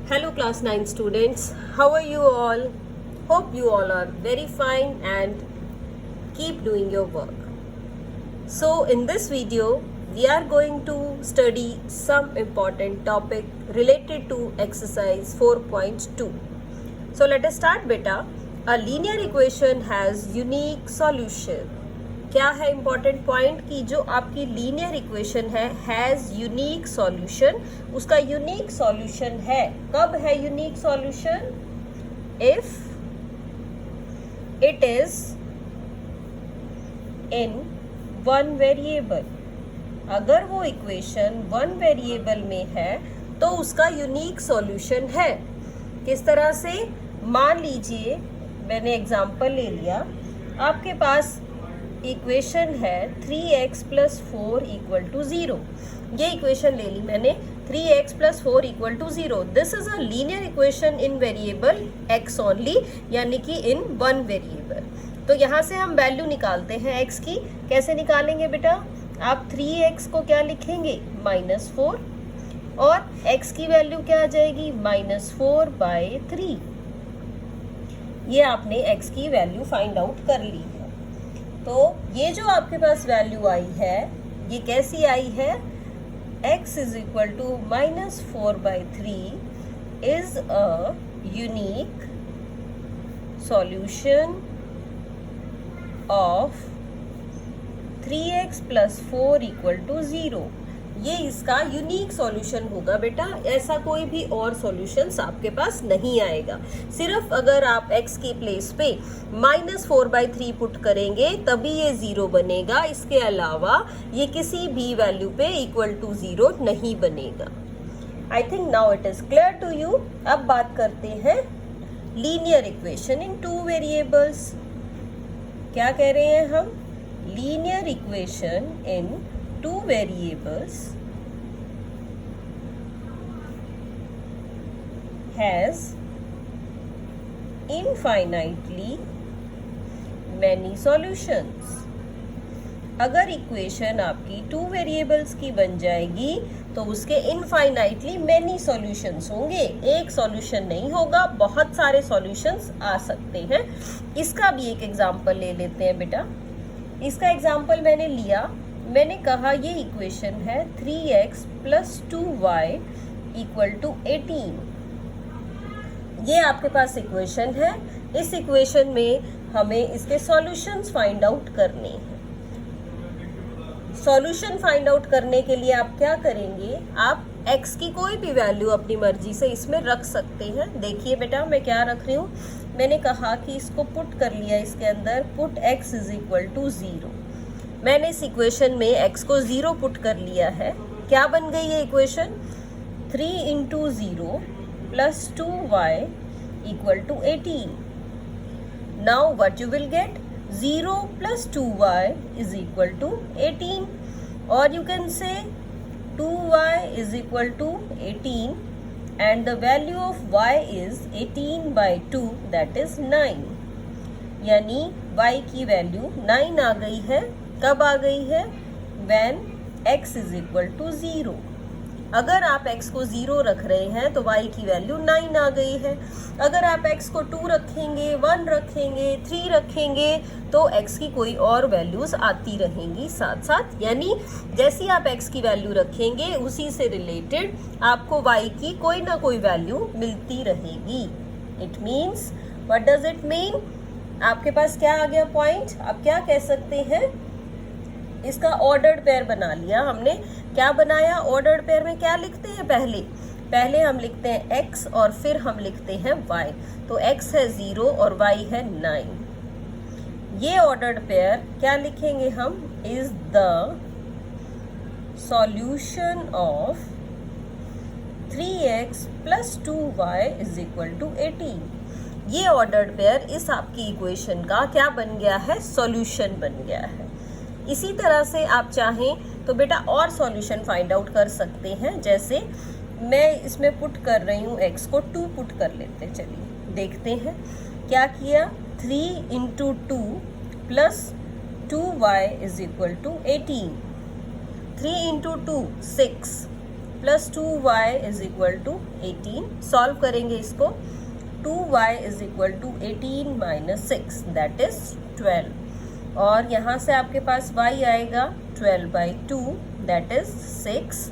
Hello class 9 students, how are you all? Hope you all are very fine and keep doing your work. So in this video, we are going to study some important topic related to exercise 4.2. So let us start beta. A linear equation has unique solution. क्या है important point कि जो आपकी linear equation है has unique solution, उसका unique solution है. कब है unique solution? If it is in one variable. अगर वो इक्वेशन वन वेरिएबल में है तो उसका यूनिक सॉल्यूशन है. किस तरह से? मान लीजिए मैंने एग्जांपल ले लिया, आपके पास इक्वेशन है 3x + 4 = 0. ये इक्वेशन ले ली मैंने 3x + 4 = 0. This is a linear equation in variable x only, यानी कि इन वन वेरिएबल. तो यहाँ से हम वैल्यू निकालते हैं x की. कैसे निकालेंगे बेटा? आप 3x को क्या लिखेंगे? -4, और x की वैल्यू क्या आ जाएगी? -4/3. ये आपने x की वैल्यू फाइंड आउट कर ली है. तो ये जो आपके पास वैल्यू आई है, ये कैसी आई है? x = -4/3 is a unique solution of 3x + 4 = 0. ये इसका यूनिक सॉल्यूशन होगा बेटा. ऐसा कोई भी और सॉल्यूशंस आपके पास नहीं आएगा. सिर्फ अगर आप x की प्लेस पे -4/3 पुट करेंगे तभी ये 0 बनेगा. इसके अलावा ये किसी भी वैल्यू पे = 0 नहीं बनेगा. I think now it is clear to you. अब बात करते हैं लीनियर इक्वेशन इन 2 वेरिएबल्स. क्या कह रहे हैं हम? Linear equation in 2 variables has infinitely many solutions. अगर इक्वेशन आपकी 2 वेरिएबल्स की बन जाएगी तो उसके इनफाइनाइटली मैनी सॉल्यूशंस होंगे. एक सॉल्यूशन नहीं होगा, बहुत सारे सॉल्यूशंस आ सकते हैं. इसका भी एक एग्जांपल ले लेते हैं बेटा. इसका एग्जांपल मैंने लिया, मैंने कहा ये इक्वेशन है 3x + 2y = 18. ये आपके पास इक्वेशन है. इस इक्वेशन में हमें इसके सॉल्यूशंस फाइंड आउट करने हैं. सॉल्यूशन फाइंड आउट करने के लिए आप क्या करेंगे? आप x की कोई भी वैल्यू अपनी मर्जी से इसमें रख सकते हैं. देखिए बेटा मैं क्या रख रही हूँ. मैंने कहा कि इसको पुट कर लिया इसके अंदर. Put x = 0. मैंने इस इक्वेशन में x को 0 पुट कर लिया है. क्या बन गई ये equation? 3 × 0 + 2y = 18. Now what you will get? 0 + 2y = 18, और यू कैन से 2y = 18 and the value of y is 18/2, that is 9. यानी y की वैल्यू 9 आ गई है. कब आ गई है? when x = 0. अगर आप x को 0 रख रहे हैं तो y की वैल्यू 9 आ गई है. अगर आप x को 2 रखेंगे, 1 रखेंगे, 3 रखेंगे तो x की कोई और वैल्यूज आती रहेंगी साथ साथ. यानी जैसी आप x की वैल्यू रखेंगे उसी से रिलेटेड आपको y की कोई ना कोई वैल्यू मिलती रहेगी. It means, what does it mean? आपके पास क्या आ गया पॉइंट? आप क्या कह सकते हैं? इसका ऑर्डर्ड पेयर बना लिया हमने. क्या बनाया? ऑर्डर्ड पेयर में क्या लिखते हैं? पहले हम लिखते हैं x और फिर हम लिखते हैं y. तो x है 0 और y है 9. ये ऑर्डर्ड पेयर क्या लिखेंगे हम? Is the solution of 3x + 2y = 18. ये ऑर्डर्ड पेयर इस आपकी इक्वेशन का क्या बन गया है? सॉल्यूशन बन गया है. इसी तरह से आप चाहें तो बेटा और सॉल्यूशन फाइंड आउट कर सकते हैं. जैसे मैं इसमें पुट कर रही हूँ x को 2 पुट कर लेते. चलिए देखते हैं क्या किया. 3 × 2 + 2y = 18. 3 × 2 6 plus 2y is equal to 18। Solve करेंगे इसको, 2y is equal to 18 minus 6 that is 12, और यहाँ से आपके पास y आएगा 12/2 दैट इज 6,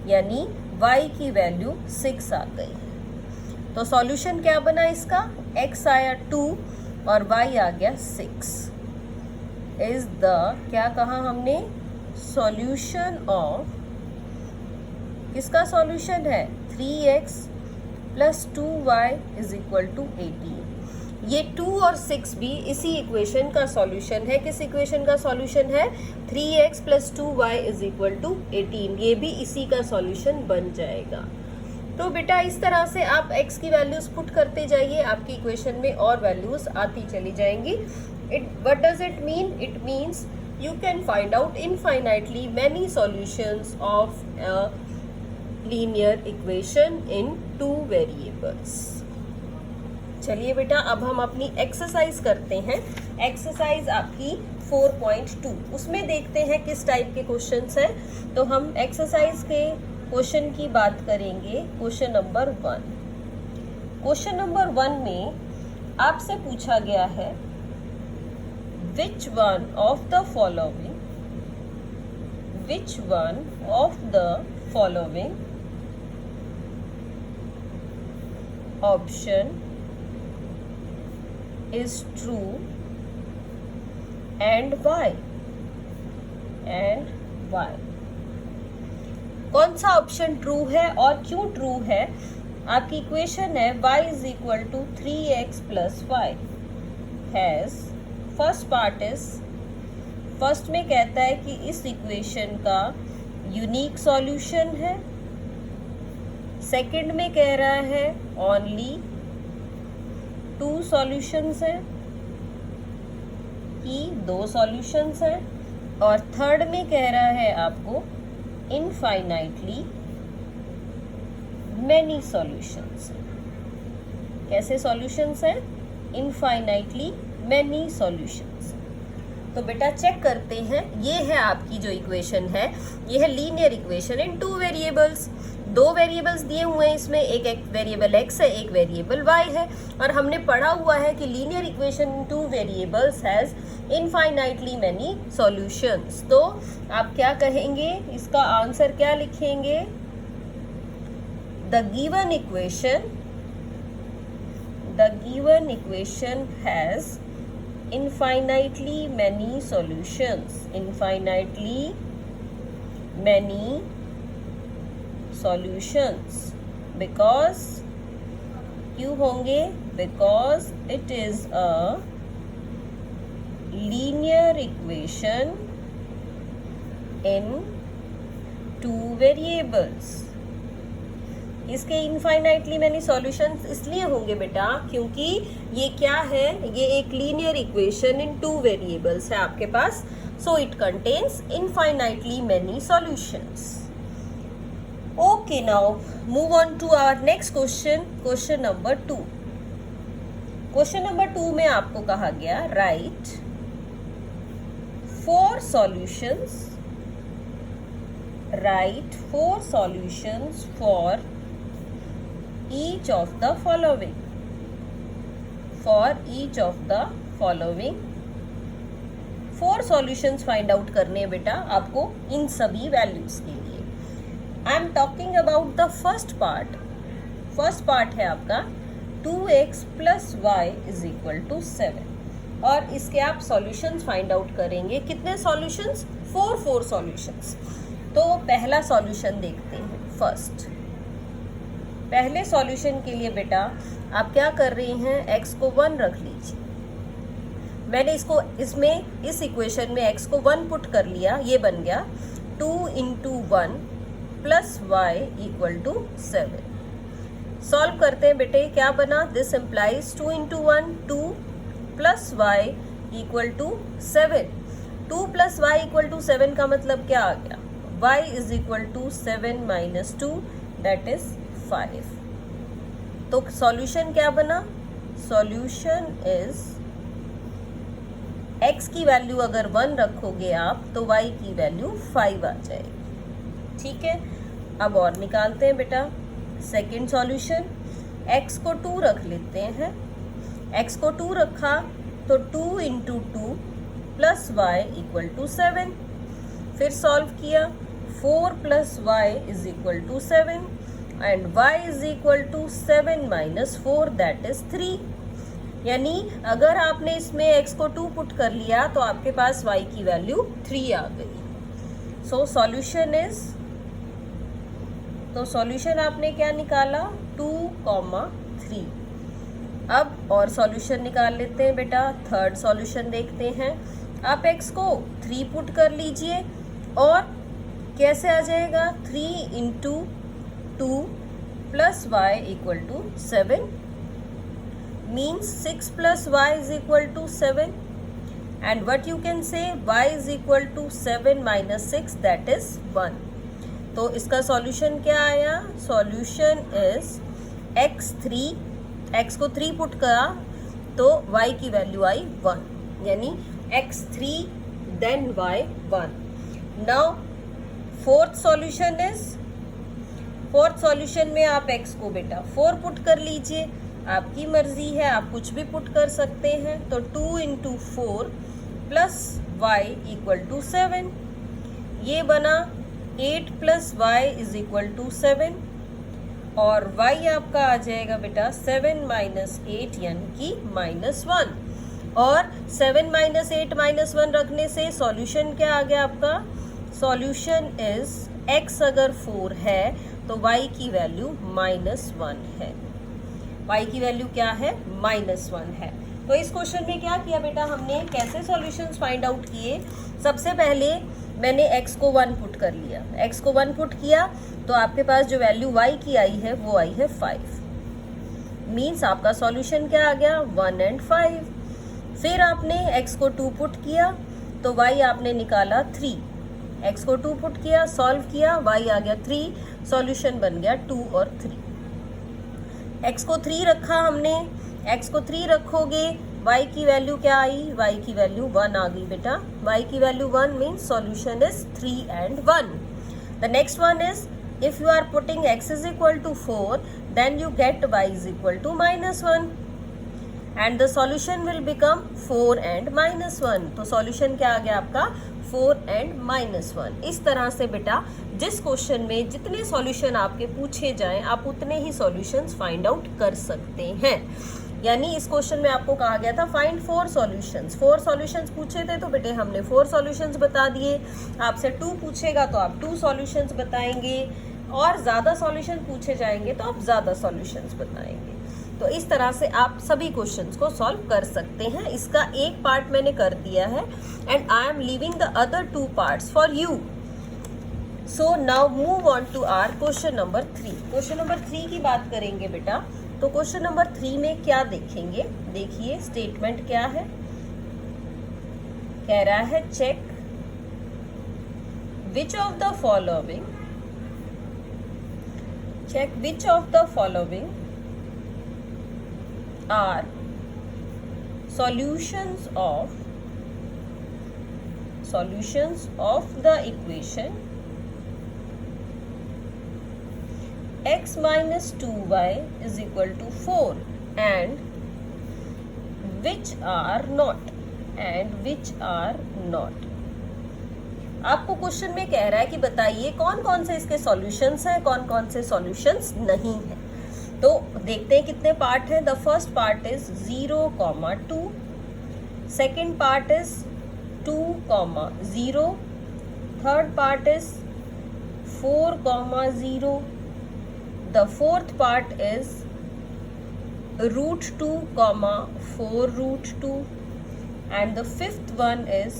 यानी y की वैल्यू 6 आ गई। तो सॉल्यूशन क्या बना इसका, x आया 2 और y आ गया 6 इज द, क्या कहा हमने, सॉल्यूशन ऑफ, किसका सॉल्यूशन है, 3x plus 2y is equal to 18। ये 2 और 6 भी इसी इक्वेशन का सॉल्यूशन है। किस इक्वेशन का सॉल्यूशन है, 3x plus 2y is equal to 18, ये भी इसी का सॉल्यूशन बन जाएगा। तो बेटा इस तरह से आप x की वैल्यूज पुट करते जाइए, आपकी इक्वेशन में और वैल्यूज आती चली जाएंगी। What does it mean? It means you can find out infinitely many solutions of a linear equation in 2 variables. चलिए बेटा अब हम अपनी एक्सरसाइज करते हैं। एक्सरसाइज आपकी 4.2, उसमें देखते हैं किस टाइप के क्वेश्चंस हैं। तो हम एक्सरसाइज के क्वेश्चन की बात करेंगे। क्वेश्चन नंबर 1, क्वेश्चन नंबर 1 में आपसे पूछा गया है, which one of the following option is true and why? कौन सा ऑप्शन ट्रू है और क्यों ट्रू है? आपकी इक्वेशन है y is equal to 3x plus 5 has, first part is, first में कहता है कि इस इक्वेशन का यूनिक सॉल्यूशन है। सेकंड में कह रहा है ओनली 2 सॉल्यूशंस हैं, कि 2 सॉल्यूशंस हैं, और थर्ड में कह रहा है आपको इनफाइनाइटली मैनी सॉल्यूशंस। कैसे सॉल्यूशंस हैं? Infinitely many solutions. तो बेटा चेक करते हैं, ये है आपकी जो इक्वेशन है, ये है linear equation in 2 variables. 2 variables दिए हुए हैं इसमें, एक वेरिएबल x है, एक वेरिएबल y है, और हमने पढ़ा हुआ है कि linear equation in 2 variables has infinitely many solutions. तो आप क्या कहेंगे, इसका आंसर क्या लिखेंगे, the given equation has infinitely many solutions, because क्यों होंगे, because it is a linear equation in 2 variables। इसके इनफाइनाइटली मैनी सॉल्यूशंस इसलिए होंगे बेटा क्योंकि ये क्या है, ये एक लीनियर इक्वेशन इन 2 वेरिएबल्स है आपके पास, so it contains infinitely many solutions. Okay, now move on to our next question, question number 2। Question number 2 में आपको कहा गया, write 4 solutions for each of the following, 4 solutions find out करने हैं बेटा आपको इन सभी वैल्यूज के लिए। I am talking about the first part है आपका 2x plus y is equal to 7, और इसके आप सॉल्यूशंस फाइंड आउट करेंगे। कितने सॉल्यूशंस? 4 सॉल्यूशंस। तो पहला सॉल्यूशन देखते हैं। फर्स्ट, पहले सॉल्यूशन के लिए बेटा आप क्या कर रही हैं, x को 1 रख लीजिए। मैंने इसको इस इक्वेशन में x को 1 पुट कर लिया, ये बन गया 2 × 1 plus y equal to 7। Solve करते हैं बेटे, क्या बना, this implies 2 × 1 2 plus y equal to 7। 2 plus y equal to 7 का मतलब क्या आ गया, y is equal to 7 minus 2 that is 5। तो सॉल्यूशन क्या बना, सॉल्यूशन इज x की वैल्यू अगर 1 रखोगे आप तो y की वैल्यू 5 आ जाएगी। ठीक है, अब और निकालते हैं बेटा सेकेंड सॉल्यूशन। x को 2 रख लेते हैं, x को 2 रखा तो 2 into 2 plus y equal to 7। फिर सॉल्व किया 4 plus y is equal to 7 and y is equal to 7 minus 4 that is 3। यानी अगर आपने इसमें x को 2 पुट कर लिया तो आपके पास y की वैल्यू 3 आ गई। सो सॉल्यूशन इज, तो सॉल्यूशन आपने क्या निकाला 2,3। अब और सॉल्यूशन निकाल लेते हैं बेटा। थर्ड सॉल्यूशन देखते हैं। आप x को 3 पुट कर लीजिए और कैसे आ जाएगा 3 into 2 plus y equal to 7 means 6 plus y is equal to 7 and what you can say y is equal to 7 minus 6 that is 1। तो इसका सॉल्यूशन क्या आया, सॉल्यूशन इज x को 3 पुट करा तो y की वैल्यू आई 1, यानी x3 then y 1। Now fourth solution is, fourth solution में आप x को बेटा 4 पुट कर लीजिए, आपकी मर्जी है, आप कुछ भी पुट कर सकते हैं। तो 2 into 4 plus y equal to 7, ये बना 8 plus y is equal to 7 और y आपका आ जाएगा बेटा 7 माइनस 8 यानी कि -1। और 7 माइनस 8 माइनस 1 रखने से सॉल्यूशन क्या आ गया आपका, सॉल्यूशन इज x अगर 4 है तो y की वैल्यू -1 है। y की वैल्यू क्या है, -1 है। तो इस क्वेश्चन में क्या किया बेटा हमने, कैसे सॉल्यूशंस फाइंड आउट किए। सबसे पहले मैंने x को 1 पुट कर लिया, x को 1 पुट किया तो आपके पास जो वैल्यू y की आई है वो आई है 5, मीन्स आपका सॉल्यूशन क्या आ गया 1 एंड 5। फिर आपने x को 2 पुट किया तो y आपने निकाला 3, x को 2 पुट किया, सॉल्व किया, y आ गया 3, सॉल्यूशन बन गया 2 और 3। x को 3 रखा हमने, x को 3 रखोगे y की वैल्यू क्या आई, y की वैल्यू 1 आ गई बेटा, y की value 1 means solution is 3 and 1। The next one is if you are putting x is equal to 4 then you get y is equal to -1 and the solution will become 4 and -1। तो solution क्या आ गया आपका 4 and -1। इस तरह से बेटा जिस क्वेश्चन में जितने सॉल्यूशन आपके पूछे जाएं आप उतने ही सॉल्यूशंस फाइंड आउट कर सकते हैं। यानी इस क्वेश्चन में आपको कहा गया था फाइंड 4 सॉल्यूशंस, 4 सॉल्यूशंस पूछे थे तो बेटे हमने 4 सॉल्यूशंस बता दिए। आपसे 2 पूछेगा तो आप 2 सॉल्यूशंस बताएंगे और ज़्यादा सॉल्यूशन पूछे जाएंगे तो आप ज़्यादा सॉल्यूशंस बताएंगे। तो इस तरह से आप सभी क्वेश्चंस को सॉल्व कर सकते हैं। इसका एक पार्ट मैंने कर दिया है and I am leaving the other 2 parts for you. So now move on to our question number 3। Question number 3 की बात करेंगे बेटा। तो क्वेश्चन नंबर 3 में क्या देखेंगे, देखिए स्टेटमेंट क्या है, कह रहा है check which of the following, check which of the following are solutions of the equation x minus 2y is equal to 4 and which are not। आपको क्वेश्चन में कह रहा है कि बताइए कौन कौन से इसके सॉल्यूशंस हैं, कौन कौन से सॉल्यूशंस नहीं हैं। तो देखते हैं कितने पार्ट हैं। The first part is 0,2, second part is 2,0, third part is 4,0, the fourth part is √2, 4√2 and the fifth one is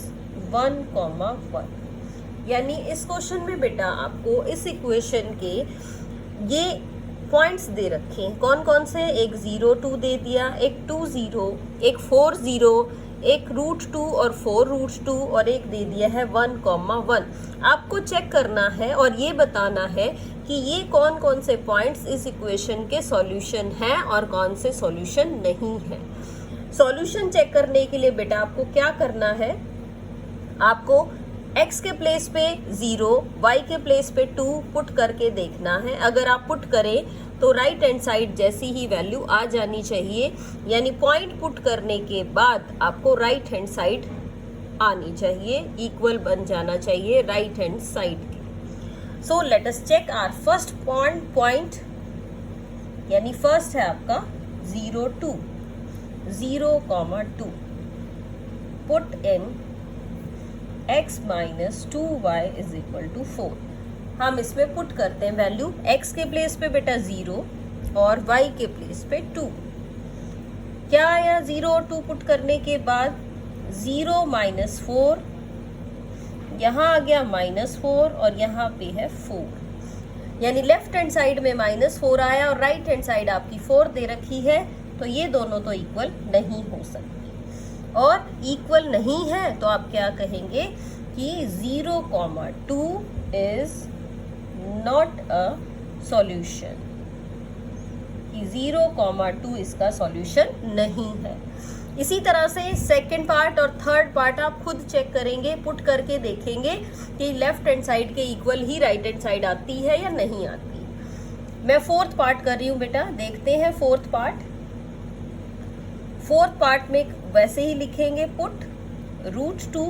1,1। यानी इस क्वेश्चन में बेटा आपको इस इक्वेशन के ये पॉइंट्स दे रखे हैं, कौन कौन से, एक 0,2 दे दिया, एक 2,0, एक 4,0, एक √2 और 4√2 और एक दे दिया है 1,1। आपको चेक करना है और ये बताना है कि ये कौन कौन से पॉइंट्स इस इक्वेशन के सॉल्यूशन हैं और कौन से सॉल्यूशन नहीं है। सॉल्यूशन चेक करने के लिए बेटा आपको क्या करना है, आपको x के प्लेस पे 0, y के प्लेस पे 2 पुट करके देखना है। अगर आप पुट करें तो राइट हैंड साइड जैसी ही वैल्यू आ जानी चाहिए, यानी पॉइंट पुट करने के बाद आपको राइट हैंड साइड आनी चाहिए, इक्वल बन जाना चाहिए राइट हैंड साइड के। So let us check our first point, यानी फर्स्ट है आपका 0, 2, 0, 2 put in x minus 2y is equal to 4। हम इसमें पुट करते हैं वैल्यू, x के प्लेस पे बेटा 0 और y के प्लेस पे 2। क्या आया 0 और 2 पुट करने के बाद? 0 माइनस 4, यहाँ आ गया -4 और यहाँ पे है 4, यानी लेफ्ट हैंड साइड में -4 आया और राइट हैंड साइड आपकी 4 दे रखी है, तो ये दोनों तो इक्वल नहीं हो सकती। और इक्वल नहीं है तो आप क्या कहेंगे कि 0, 2 इज नॉट अ सॉल्यूशन, कि 0, 2 इसका सॉल्यूशन नहीं है। इसी तरह से सेकंड पार्ट और थर्ड पार्ट आप खुद चेक करेंगे, पुट करके देखेंगे कि लेफ्ट हैंड साइड के इक्वल ही राइट हैंड साइड आती है या नहीं आती। मैं फोर्थ पार्ट कर रही हूँ बेटा, देखते हैं फोर्थ पार्ट। फोर्थ पार्ट में वैसे ही लिखेंगे पुट √2,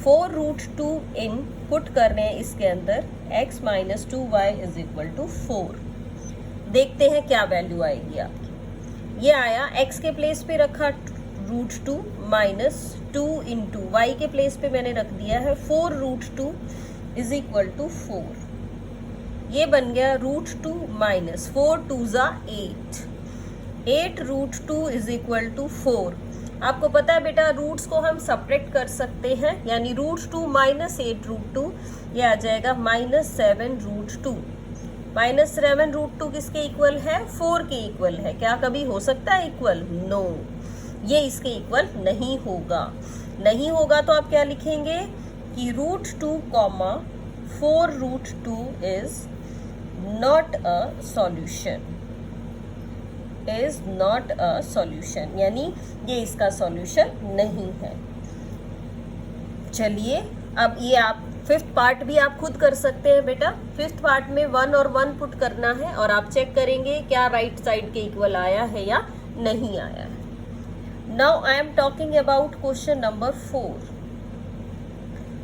4√2 इन, पुट कर रहे हैं इसके अंदर x minus 2y is equal to 4। देखते हैं क्या वैल्यू आएगी आपकी। ये आया, x के प्लेस पे रखा √2 माइनस 2 इंटू y के प्लेस पे मैंने रख दिया है 4√2 इज इक्वल टू 4। ये बन गया √2 माइनस 4 2 ज़ा 8√2 इज इक्वल टू 4। आपको पता है बेटा रूट्स को हम सब्ट्रैक्ट कर सकते हैं, यानी √2 माइनस 8√2 ये आ जाएगा -7√2। -7√2 किसके इक्वल है? 4 के इक्वल है। क्या कभी हो सकता है इक्वल? नो, ये इसके इक्वल नहीं होगा। नहीं होगा तो आप क्या लिखेंगे कि √2, 4√2 is not a solution, is not a solution, यानी ये इसका सॉल्यूशन नहीं है। चलिए अब ये आप फिफ्थ पार्ट भी आप खुद कर सकते हैं बेटा। फिफ्थ पार्ट में 1 और 1 पुट करना है और आप चेक करेंगे क्या राइट साइड के इक्वल आया है या नहीं आया है। Now I am talking about question number 4।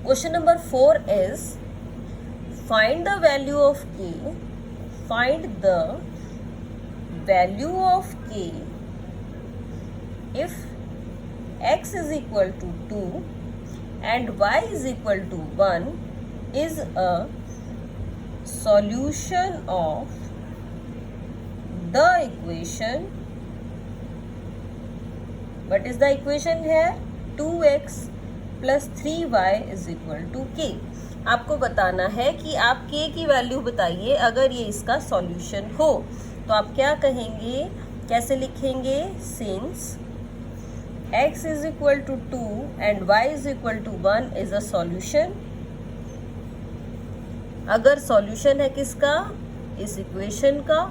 Question number 4 is find the value of k, find the value of k if x is equal to 2 and y is equal to 1 is a solution of the equation. What is the equation here? 2x plus 3y is equal to k. आपको बताना है कि आप k की value बताइए अगर ये इसका सॉल्यूशन हो। तो आप क्या कहेंगे, कैसे लिखेंगे? Since x is equal to 2 and y is equal to 1 is a solution. अगर सॉल्यूशन है किसका? इस इक्वेशन का,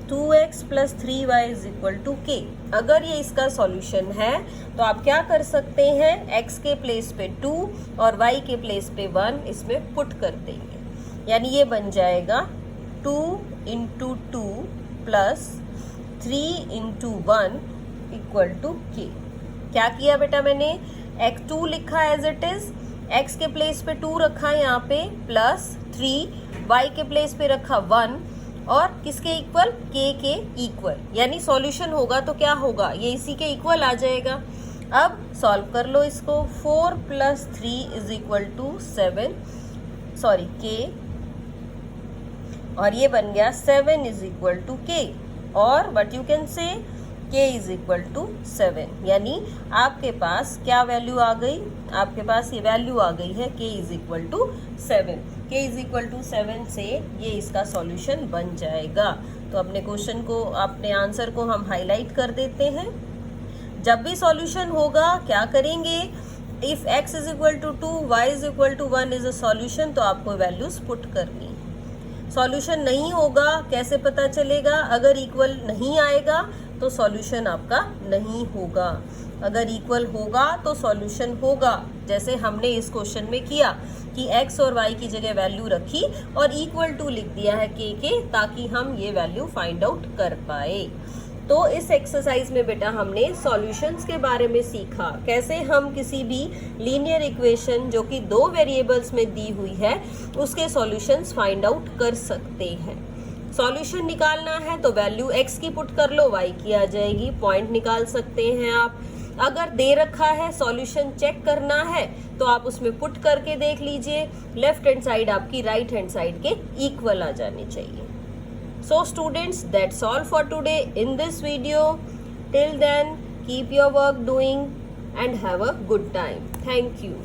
2x plus 3y is equal to k। अगर ये इसका सॉल्यूशन है तो आप क्या कर सकते हैं, x के प्लेस पे 2 और y के प्लेस पे 1 इसमें पुट कर देंगे, यानी ये बन जाएगा 2 into 2 plus 3 into 1 equal to k। क्या किया बेटा मैंने? x2 लिखा एज इट इज, x के प्लेस पे 2 रखा है यहाँ पे, प्लस 3, y के प्लेस पे रखा 1 और किसके इक्वल? k के इक्वल, यानी सॉल्यूशन होगा तो क्या होगा? ये इसी के इक्वल आ जाएगा। अब सॉल्व कर लो इसको। 4 plus 3 is equal to 7, sorry k, और ये बन गया 7 इज इक्वल टू k, और but you can say k is equal to 7, यानी आपके पास क्या वैल्यू आ गई? आपके पास ये वैल्यू आ गई है k is equal to 7। k is equal to 7 से ये इसका सॉल्यूशन बन जाएगा। तो अपने क्वेश्चन को, अपने आंसर को हम हाईलाइट कर देते हैं। जब भी सॉल्यूशन होगा क्या करेंगे? If x is equal to 2, y is equal to 1 is a solution, तो आपको वैल्यूज पुट करनी है। सॉल्यूशन नहीं होगा कैसे पता चलेगा? अगर इक्वल नहीं आएगा तो सॉल्यूशन आपका नहीं होगा। अगर इक्वल होगा तो सॉल्यूशन होगा, जैसे हमने इस क्वेश्चन में किया कि x और y की जगह वैल्यू रखी और इक्वल टू लिख दिया है k के, ताकि हम ये वैल्यू फाइंड आउट कर पाए। तो इस एक्सरसाइज में बेटा हमने सॉल्यूशंस के बारे में सीखा, कैसे हम किसी भी लीनियर इक्वेशन जो कि 2 वेरिएबल्स में दी हुई है उसके सॉल्यूशंस फाइंड आउट कर सकते हैं। सॉल्यूशन निकालना है तो वैल्यू x की पुट कर लो, y की आ जाएगी, पॉइंट निकाल सकते हैं आप। अगर दे रखा है सॉल्यूशन चेक करना है तो आप उसमें पुट करके देख लीजिए, लेफ्ट हैंड साइड आपकी राइट हैंड साइड के इक्वल आ जानी चाहिए। So students, that's all for today in this video. Till then, keep your work doing and have a good time. Thank you.